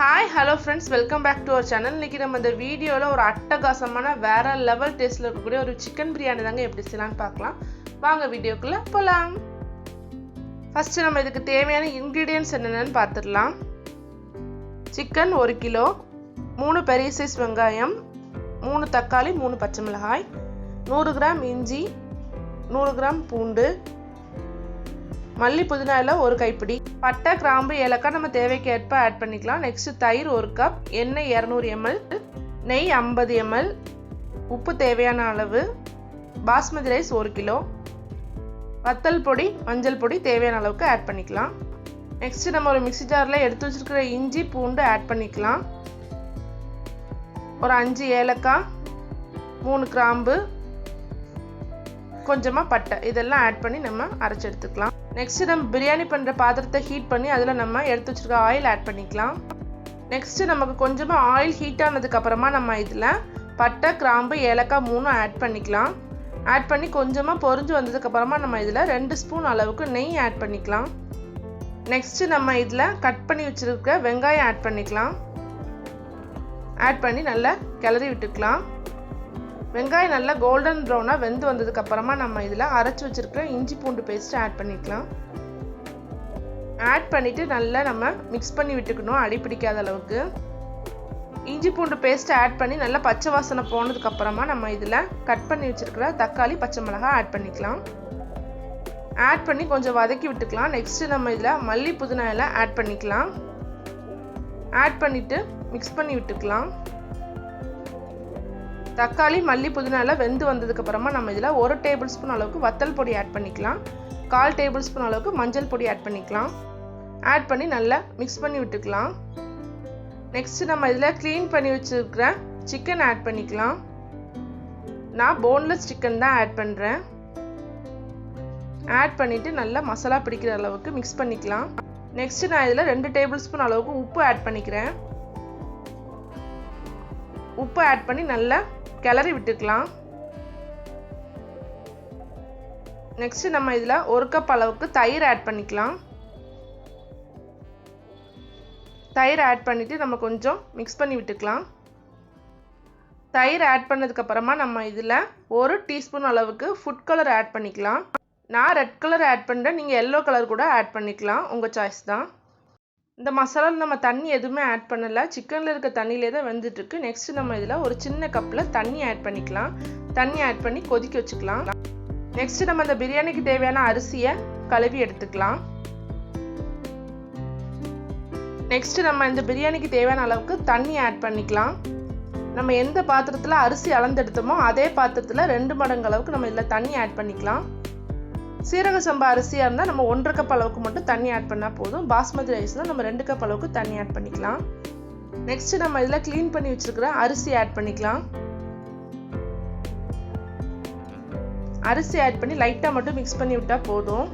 Hi, hello friends, welcome back to our channel. இன்னைக்கு நம்ம இந்த வீடியோல ஒரு அட்டகாசமான வேற லெவல் டேஸ்ட்ல இருக்கக்கூடிய ஒரு சிக்கன் பிரியாணி தாங்க எப்படி செய்யலாம்னு பார்க்கலாம். வாங்க வீடியோக்குள்ள போலாம். ஃபர்ஸ்ட் நம்ம இதுக்கு தேவையான ingredients என்னென்னன்னு பார்த்துடலாம். சிக்கன் 1 கிலோ, 3 பெரிய சைஸ் வெங்காயம், 3 தக்காளி, 3 பச்சை மிளகாய், 100 கிராம் இஞ்சி, 100 கிராம் பூண்டு, மல்லி புதினா இலை ஒரு கைப்பிடி, பட்டை கிராம்பு ஏலக்காய் நம்ம தேவைக்கு ஏற்ப ஆட் பண்ணிக்கலாம். நெக்ஸ்ட் தயிர் 1 கப், எண்ணெய் 200 ml, நெய் 50 ml, உப்பு தேவையான அளவு, பாஸ்மதி ரைஸ் 1 கிலோ, வத்தல் பொடி மஞ்சள் பொடி தேவையான அளவுக்கு ஆட் பண்ணிக்கலாம். நெக்ஸ்ட் நம்ம ஒரு மிக்ஸி ஜாரில் எடுத்து வச்சிருக்கிற இஞ்சி பூண்டு ஆட் பண்ணிக்கலாம். ஒரு 5 ஏலக்காய், 3 கிராம்பு, கொஞ்சமாக பட்டை இதெல்லாம் ஆட் பண்ணி நம்ம அரைச்சி எடுத்துக்கலாம். நெக்ஸ்ட் நம்ம பிரியாணி பண்ணுற பாத்திரத்தை ஹீட் பண்ணி அதில் நம்ம எடுத்து வச்சுருக்க ஆயில் ஆட் பண்ணிக்கலாம். நெக்ஸ்ட் நமக்கு கொஞ்சமாக ஆயில் ஹீட் ஆனதுக்கப்புறமா நம்ம இதில் பட்டை கிராம்பு ஏலக்காய் 3 ஆட் பண்ணிக்கலாம். ஆட் பண்ணி கொஞ்சமாக பொரிஞ்சு வந்ததுக்கப்புறமா நம்ம இதில் 2 ஸ்பூன் அளவுக்கு நெய் ஆட் பண்ணிக்கலாம். நெக்ஸ்ட் நம்ம இதில் கட் பண்ணி வச்சுருக்க வெங்காயம் ஆட் பண்ணிக்கலாம். ஆட் பண்ணி நல்லா கிளறி விட்டுக்கலாம். வெங்காயம் நல்லா கோல்டன் ப்ரௌனாக வெந்து வந்ததுக்கப்புறமா நம்ம இதில் அரைச்சி வச்சுருக்கிற இஞ்சி பூண்டு பேஸ்ட்டு ஆட் பண்ணிக்கலாம். ஆட் பண்ணிவிட்டு நல்லா நம்ம மிக்ஸ் பண்ணி விட்டுக்கணும் அடி பிடிக்காத அளவுக்கு. இஞ்சி பூண்டு பேஸ்ட்டு ஆட் பண்ணி நல்லா பச்சை வாசனை போனதுக்கப்புறமா நம்ம இதில் கட் பண்ணி வச்சுருக்கிற தக்காளி பச்சை மிளகாய் ஆட் பண்ணிக்கலாம். ஆட் பண்ணி கொஞ்சம் வதக்கி விட்டுக்கலாம். நெக்ஸ்ட்டு நம்ம இதில் மல்லி புதினா இலை ஆட் பண்ணிக்கலாம். ஆட் பண்ணிவிட்டு மிக்ஸ் பண்ணி விட்டுக்கலாம். தக்காளி மல்லி புதினா எல்லாம் வெந்து வந்ததுக்கப்புறமா நம்ம இதில் 1 டேபிள் ஸ்பூன் அளவுக்கு வத்தல் பொடி ஆட் பண்ணிக்கலாம். 1/4 டேபிள் ஸ்பூன் அளவுக்கு மஞ்சள் பொடி ஆட் பண்ணிக்கலாம். ஆட் பண்ணி நல்லா மிக்ஸ் பண்ணி விட்டுக்கலாம். நெக்ஸ்ட் நம்ம இதில் க்ளீன் பண்ணி வச்சுருக்கிற சிக்கன் ஆட் பண்ணிக்கலாம். நான் போன்லெஸ் சிக்கன் தான் ஆட் பண்ணுறேன். ஆட் பண்ணிவிட்டு நல்லா மசாலா பிடிக்கிற அளவுக்கு மிக்ஸ் பண்ணிக்கலாம். நெக்ஸ்ட் நான் இதில் 2 டேபிள் ஸ்பூன் அளவுக்கு உப்பு ஆட் பண்ணிக்கிறேன். உப்பு ஆட் பண்ணி நல்லா கிளறி விட்டுக்கலாம். நெக்ஸ்ட் நம்ம இதில் 1 கப் அளவுக்கு தயிர் ஆட் பண்ணிக்கலாம். தயிர் ஆட் பண்ணிவிட்டு நம்ம கொஞ்சம் மிக்ஸ் பண்ணி விட்டுக்கலாம். தயிர் ஆட் பண்ணதுக்கப்புறமா நம்ம இதில் 1 டீஸ்பூன் அளவுக்கு ஃபுட் கலர் ஆட் பண்ணிக்கலாம். நான் ரெட் கலர் ஆட் பண்ணுறேன், நீங்கள் எல்லோ கலர் கூட ஆட் பண்ணிக்கலாம், உங்கள் சாய்ஸ் தான். இந்த மசாலாவில் நம்ம தண்ணி எதுவுமே ஆட் பண்ணலை, சிக்கனில் இருக்க தண்ணியிலே தான் வெந்துட்டுருக்கு. நெக்ஸ்ட் நம்ம இதில் ஒரு சின்ன கப்பில் தண்ணி ஆட் பண்ணிக்கலாம். தண்ணி ஆட் பண்ணி கொதிக்க வச்சுக்கலாம். நெக்ஸ்ட் நம்ம இந்த பிரியாணிக்கு தேவையான அரிசியை கழுவி எடுத்துக்கலாம். நெக்ஸ்ட் நம்ம இந்த பிரியாணிக்கு தேவையான அளவுக்கு தண்ணி ஆட் பண்ணிக்கலாம். நம்ம எந்த பாத்திரத்தில் அரிசி அளந்தெடுத்தோமோ அதே பாத்திரத்தில் 2 மடங்கு அளவுக்கு நம்ம இதில் தண்ணி ஆட் பண்ணிக்கலாம். சீரக சம்பா அரிசியாக இருந்தால் நம்ம 1/2 கப் அளவுக்கு மட்டும் தண்ணி ஆட் பண்ணால் போதும். பாஸ்மதி ரைஸ்னால் நம்ம 2 கப் அளவுக்கு தண்ணி ஆட் பண்ணிக்கலாம். நெக்ஸ்ட் நம்ம இதில் க்ளீன் பண்ணி வச்சுருக்கிற அரிசி ஆட் பண்ணிக்கலாம். அரிசி ஆட் பண்ணி லைட்டாக மட்டும் மிக்ஸ் பண்ணி விட்டால் போதும்.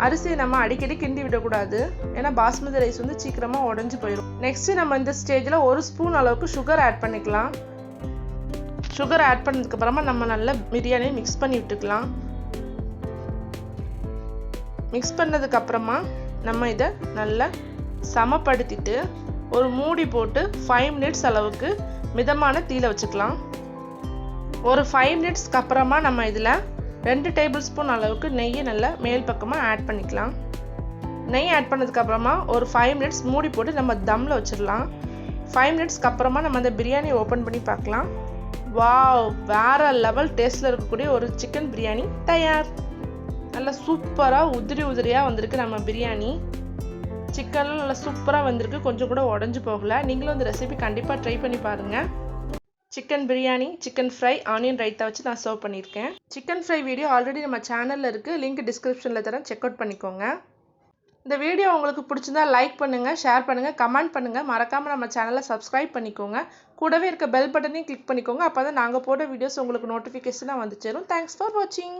அரிசியை நம்ம அடிக்கடி கிண்டி விடக்கூடாது, ஏன்னா பாஸ்மதி ரைஸ் வந்து சீக்கிரமாக உடஞ்சி போயிடும். நெக்ஸ்ட் நம்ம இந்த ஸ்டேஜில் 1 ஸ்பூன் அளவுக்கு சுகர் ஆட் பண்ணிக்கலாம். சுகர் ஆட் பண்ணதுக்கப்புறமா நம்ம நல்லா பிரியாணியை மிக்ஸ் பண்ணி விட்டுக்கலாம். மிக்ஸ் பண்ணதுக்கப்புறமா நம்ம இதை நல்லா சமப்படுத்திட்டு ஒரு மூடி போட்டு 5 மினிட்ஸ் அளவுக்கு மிதமான தீயில வச்சுக்கலாம். ஒரு 5 மினிட்ஸ்க்கு அப்புறமா நம்ம இதில் 2 டேபிள் ஸ்பூன் அளவுக்கு நெய்யை நல்லா மேல் பக்கமாக ஆட் பண்ணிக்கலாம். நெய் ஆட் பண்ணதுக்கப்புறமா ஒரு 5 மினிட்ஸ் மூடி போட்டு நம்ம தம்மில் வச்சிடலாம். 5 மினிட்ஸ்க்கு அப்புறமா நம்ம அந்த பிரியாணி ஓப்பன் பண்ணி பார்க்கலாம். வாவ், வேறு லெவல் டேஸ்ட்டில் இருக்கக்கூடிய ஒரு சிக்கன் பிரியாணி தயார். நல்லா சூப்பராக உதிரியாக வந்திருக்கு நம்ம பிரியாணி. சிக்கன்லாம் நல்லா சூப்பராக வந்திருக்கு, கொஞ்சம் கூட உடஞ்சி போகலை. நீங்களும் இந்த ரெசிபி கண்டிப்பாக ட்ரை பண்ணி பாருங்கள். Chicken biryani, chicken fry, onion raita வச்சு நான் சர்வ் பண்ணியிருக்கேன். சிக்கன் ஃப்ரை வீடியோ ஆல்ரெடி நம்ம சேனலில் இருக்குது, லிங்க் டிஸ்கிரிப்ஷனில் தரேன், செக் அவுட் பண்ணிக்கோங்க. இந்த வீடியோ உங்களுக்கு பிடிச்சிருந்தா லைக் பண்ணுங்கள், ஷேர் பண்ணுங்கள், கமெண்ட் பண்ணுங்கள். மறக்காமல் நம்ம சேனலை சப்ஸ்கிரைப் பண்ணிக்கோங்க. கூடவே இருக்க பெல் பட்டனையும் கிளிக் பண்ணிக்கோங்க. அப்போ தான் நாங்கள் போட்ட வீடியோஸ் உங்களுக்கு நோட்டிஃபிகேஷனாக வந்து சேரும். தேங்க்ஸ் ஃபார் வாட்சிங்.